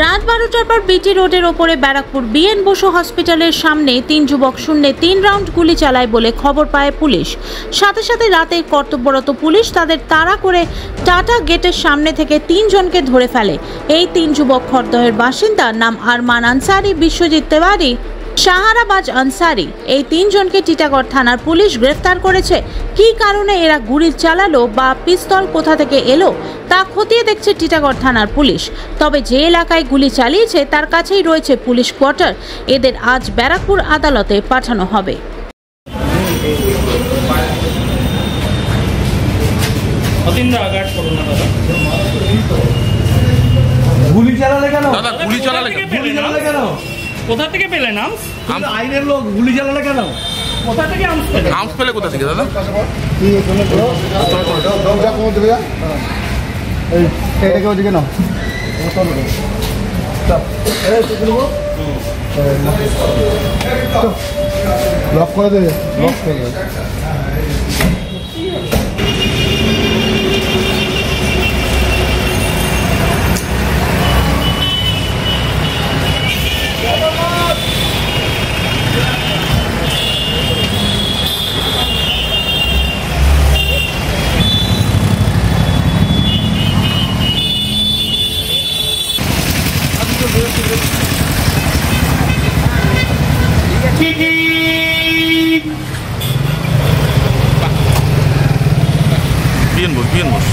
রাত 12টার পর বিটি রোডের ওপরে ব্যারাকপুর বিএন বসু হসপিটালের সামনে 3 যুবক শূন্যে 3 রাউন্ড গুলি চালায় বলে খবর পায় পুলিশ। সাথে সাথে রাতে কর্তব্যরত পুলিশ তাদের তাড়া করে টাটা গেটের সামনে থেকে 3 জনকে ধরে ফেলে। এই 3 যুবক খড়দহের বাসিন্দা, নাম আরমান আনসারি, বিশ্বজিৎ তেওয়ারি, শাহারাবাজ আনসারি। এই 3 জনকে টিটাগড় থানার পুলিশ গ্রেফতার করেছে। কী কারণে এরা গুলি চালালো বা পিস্তল কোথা থেকে এলো তা খতিয়ে দেখছে টিটাগড় থানার পুলিশ। তবে যে এলাকায় গুলি চালিয়েছে তার কাছেই রয়েছে পুলিশ কোয়ার্টার। এদের আজ ব্যারাকপুর আদালতে পাঠানো হবে। গুলি চালালে কেন? দাদা গুলি চালালে কেন? কোথা থেকে পেলে নাম? আইনের লোক গুলি চালালে কেন? কোথা থেকে আর্মস পেলে কোথা থেকে দাদা? লক করে দেবে, লক করে দেবে। বিএন বোস